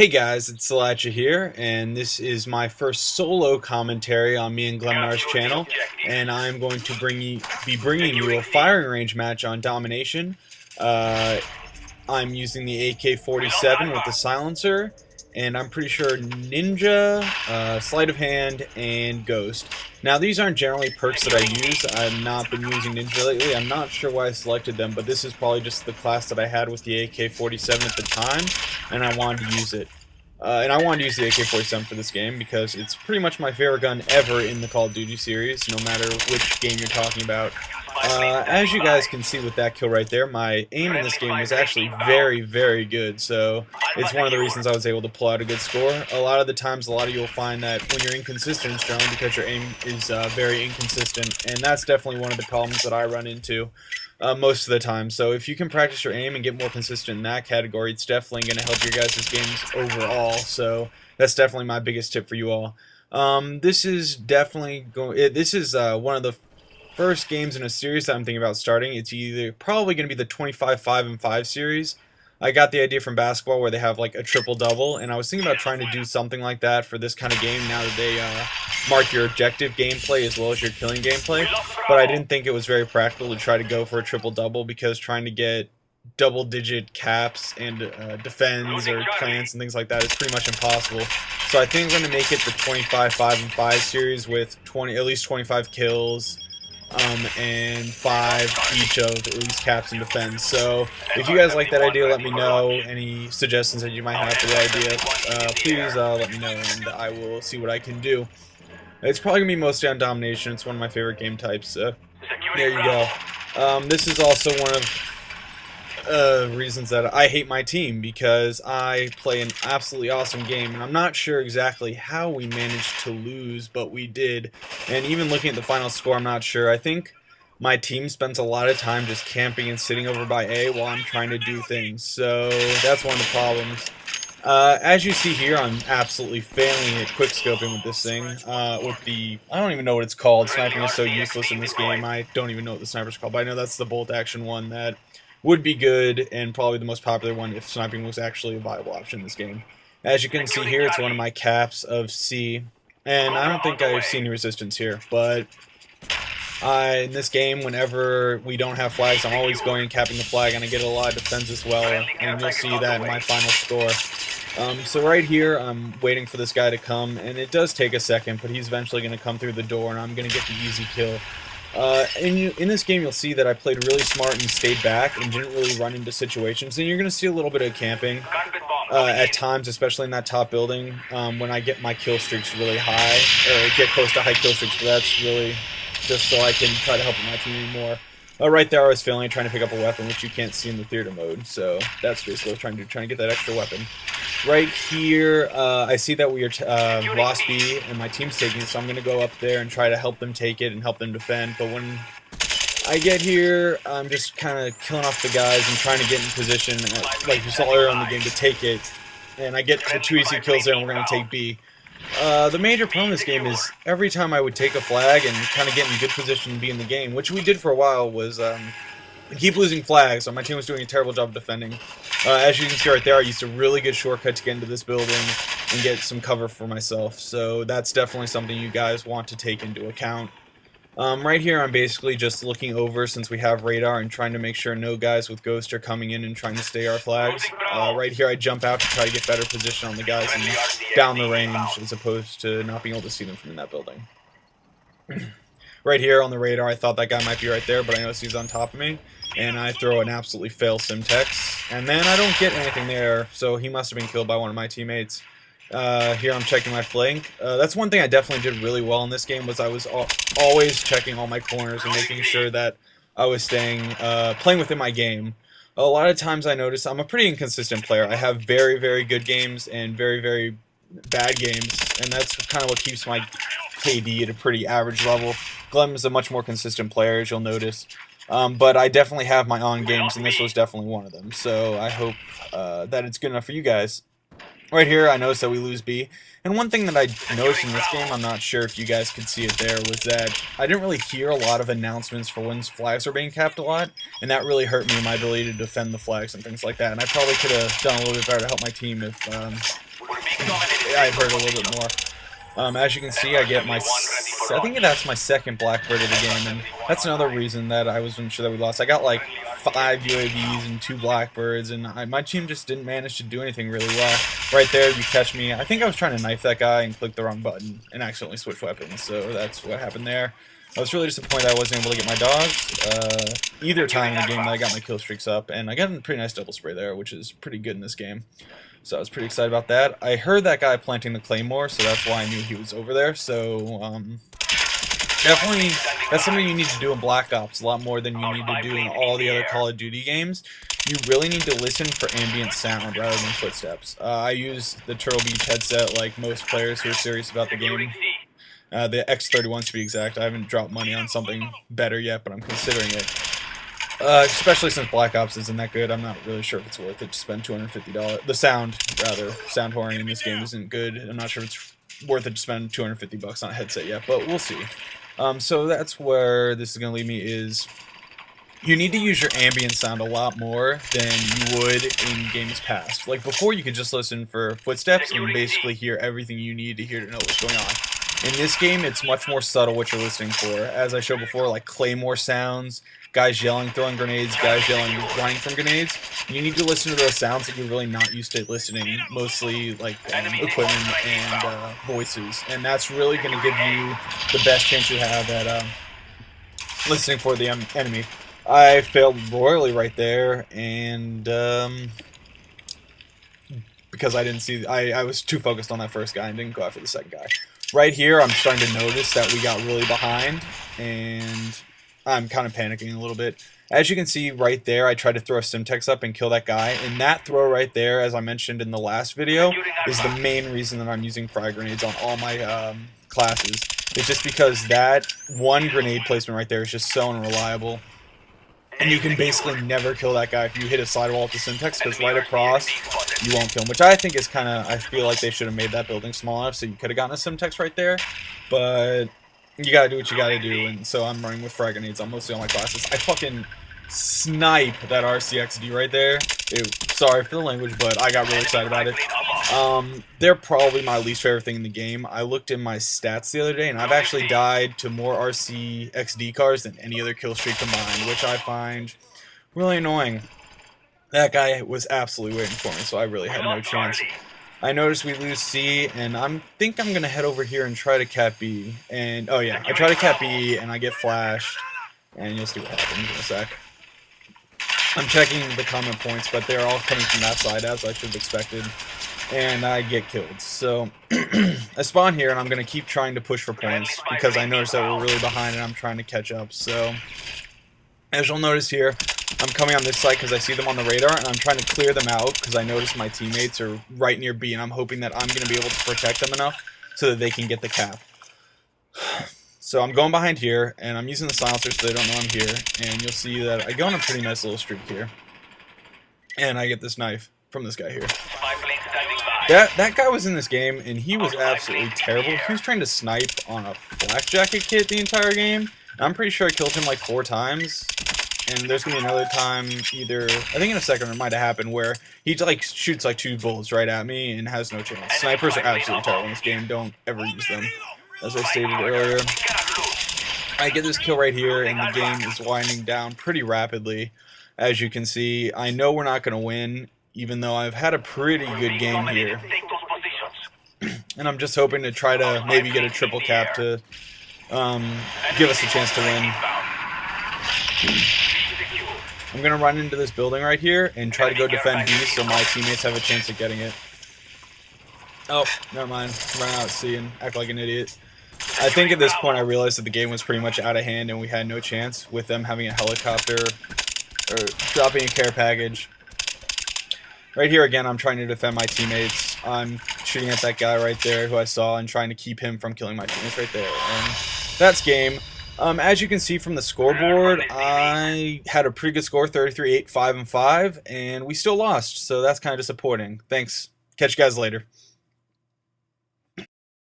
Hey guys, it's Salacha here, and this is my first solo commentary on me and GlemAndSal's channel, and I'm going to be bringing you a firing range match on Domination. I'm using the AK-47 with the silencer, and I'm pretty sure Ninja, Sleight of Hand, and Ghost. Now these aren't generally perks that I use. I've not been using Ninja lately. I'm not sure why I selected them, but this is probably just the class that I had with the AK-47 at the time, and I wanted to use it. And I wanted to use the AK-47 for this game because it's pretty much my favorite gun ever in the Call of Duty series, no matter which game you're talking about. As you guys can see with that kill right there, my aim in this game was actually very, very good, so it's one of the reasons I was able to pull out a good score. A lot of the times, a lot of you will find that when you're inconsistent, it's generally because your aim is very inconsistent, and that's definitely one of the problems that I run into most of the time. So if you can practice your aim and get more consistent in that category, it's definitely going to help your guys' games overall, so that's definitely my biggest tip for you all. This is definitely one of the first games in a series that I'm thinking about starting. It's either probably going to be the 25, 5, and 5 series. I got the idea from basketball where they have like a triple-double, and I was thinking about trying to do something like that for this kind of game now that they mark your objective gameplay as well as your killing gameplay. But I didn't think it was very practical to try to go for a triple-double because trying to get double-digit caps and defends or plants and things like that is pretty much impossible. So I think I'm going to make it the 25, 5, and 5 series with at least 25 kills. And 5 each of at least caps and defense. So if you guys like that idea, let me know. Any suggestions that you might have for the idea, please let me know, and I will see what I can do. It's probably going to be mostly on Domination. It's one of my favorite game types, so there you go. This is also one of reasons that I hate my team, because I play an absolutely awesome game, and I'm not sure exactly how we managed to lose, but we did. And even looking at the final score, I'm not sure. I think my team spends a lot of time just camping and sitting over by A while I'm trying to do things, so that's one of the problems. As you see here, I'm absolutely failing at quickscoping with this thing. I don't even know what it's called. Sniping is so useless in this game. I don't even know what the sniper's called, but I know that's the bolt action one that would be good, and probably the most popular one if sniping was actually a viable option in this game. As you can see here, it's one of my caps of C, and I don't think I've seen any resistance here, but in this game, whenever we don't have flags, I'm always going and capping the flag, and I get a lot of defense as well, and you'll see that in my final score. So right here, I'm waiting for this guy to come, and it does take a second, but he's eventually going to come through the door, and I'm going to get the easy kill. In this game, you'll see that I played really smart and stayed back and didn't really run into situations, and you're going to see a little bit of camping at times, especially in that top building, when I get my kill streaks really high, or get close to high kill streaks, but that's really just so I can try to help my team more. Right there I was failing, trying to pick up a weapon, which you can't see in the theater mode, so that's basically what I was trying to get that extra weapon. Right here, I see that we are lost B, and my team's taking it, so I'm going to go up there and try to help them take it and help them defend, but when I get here, I'm just kind of killing off the guys and trying to get in position, like you saw earlier in the game, to take it, and I get the 2 easy kills there, and we're going to take B. The major problem in this game is every time I would take a flag and kind of get in good position and be in the game, which we did for a while, was keep losing flags, so my team was doing a terrible job defending. As you can see right there, I used a really good shortcut to get into this building and get some cover for myself, so that's definitely something you guys want to take into account. Right here, I'm basically just looking over since we have radar and trying to make sure no guys with Ghost are coming in and trying to stay our flags. Right here, I jump out to try to get better position on the guys and down the range as opposed to not being able to see them from in that building. Right here on the radar, I thought that guy might be right there, but I noticed he's on top of me, and I throw an absolutely fail Simtex, and then I don't get anything there, so he must have been killed by one of my teammates. Here I'm checking my flank. That's one thing I definitely did really well in this game, was I was always checking all my corners and making sure that I was playing within my game. A lot of times I notice I'm a pretty inconsistent player. I have very, very good games and very, very bad games, and that's kind of what keeps my KD at a pretty average level. Glem is a much more consistent player, as you'll notice. But I definitely have my on games, and this was definitely one of them. So I hope that it's good enough for you guys. Right here, I noticed that we lose B. And one thing that I noticed in this game, I'm not sure if you guys could see it there, was that I didn't really hear a lot of announcements for when flags were being capped a lot, and that really hurt me in my ability to defend the flags and things like that. And I probably could have done a little bit better to help my team if I've heard a little bit more. As you can see, I get I think that's my second Blackbird of the game, and that's another reason that I wasn't sure that we lost. I got like 5 UAVs and 2 Blackbirds, and my team just didn't manage to do anything really well. Right there, you catch me. I think I was trying to knife that guy and click the wrong button and accidentally switch weapons, so that's what happened there. I was really disappointed I wasn't able to get my dogs either time in the game that I got my kill streaks up, and I got a pretty nice double spray there, which is pretty good in this game. So I was pretty excited about that. I heard that guy planting the claymore, so that's why I knew he was over there. So definitely, that's something you need to do in Black Ops a lot more than you need to do in all the other Call of Duty games. You really need to listen for ambient sound rather than footsteps. I use the Turtle Beach headset like most players who are serious about the game. The X31 to be exact. I haven't dropped money on something better yet, but I'm considering it. Especially since Black Ops isn't that good, I'm not really sure if it's worth it to spend $250. The sound horn in this game isn't good. I'm not sure if it's worth it to spend $250 on a headset yet, but we'll see. So that's where this is going to lead me is you need to use your ambient sound a lot more than you would in games past. Like before, you could just listen for footsteps and basically hear everything you need to hear to know what's going on. In this game, it's much more subtle what you're listening for. As I showed before, like claymore sounds, guys yelling, throwing grenades, guys yelling, running from grenades. You need to listen to those sounds that you're really not used to listening, mostly like equipment and voices. And that's really going to give you the best chance you have at listening for the enemy. I failed royally right there, and because I didn't see, I was too focused on that first guy and didn't go after the second guy. Right here, I'm starting to notice that we got really behind, and I'm kind of panicking a little bit. As you can see right there, I tried to throw a Simtex up and kill that guy, and that throw right there, as I mentioned in the last video, is the main reason that I'm using frag grenades on all my classes. It's just because that one grenade placement right there is just so unreliable. And you can basically never kill that guy if you hit a sidewall with the Simtex, because right across, you won't kill him. Which I think is kind of, I feel like they should have made that building small enough so you could have gotten a Simtex right there. But you gotta do what you gotta do, and so I'm running with frag grenades on mostly all my classes. I fucking snipe that RCXD right there. Ew, sorry for the language, but I got really excited about it. They're probably my least favorite thing in the game. I looked in my stats the other day, and I've actually died to more RCXD cars than any other kill streak combined, which I find really annoying. That guy was absolutely waiting for me, so I really had no chance. I noticed we lose C, and I think I'm going to head over here and try to cap B. And, oh yeah, I try to cap B, and I get flashed, and you'll see what happens in a sec. I'm checking the comment points, but they're all coming from that side, as I should have expected, and I get killed. So, I spawn here, and I'm going to keep trying to push for points, because I noticed that we're really behind, and I'm trying to catch up. So, as you'll notice here, I'm coming on this side because I see them on the radar, and I'm trying to clear them out because I notice my teammates are right near B, and I'm hoping that I'm going to be able to protect them enough so that they can get the cap. So I'm going behind here, and I'm using the silencer so they don't know I'm here, and you'll see that I go on a pretty nice little streak here. And I get this knife from this guy here. That guy was in this game, and he was absolutely terrible. He was trying to snipe on a flak jacket kit the entire game. I'm pretty sure I killed him like 4 times. And there's going to be another time, either, I think in a second it might have happened, where he like shoots like 2 bullets right at me and has no chance. Snipers are absolutely terrible in this game. Don't ever use them, as I stated earlier. I get this kill right here, and the game is winding down pretty rapidly. As you can see, I know we're not going to win, even though I've had a pretty good game here. And I'm just hoping to try to maybe get a triple cap to give us a chance to win. I'm going to run into this building right here and try to go defend B so my teammates have a chance at getting it. Oh, never mind. Run out at C and act like an idiot. I think at this point I realized that the game was pretty much out of hand and we had no chance with them having a helicopter or dropping a care package. Right here again, I'm trying to defend my teammates. I'm shooting at that guy right there who I saw and trying to keep him from killing my teammates right there. And that's game. As you can see from the scoreboard, I had a pretty good score, 33-8, 5-5, and we still lost, so that's kind of disappointing. Thanks. Catch you guys later.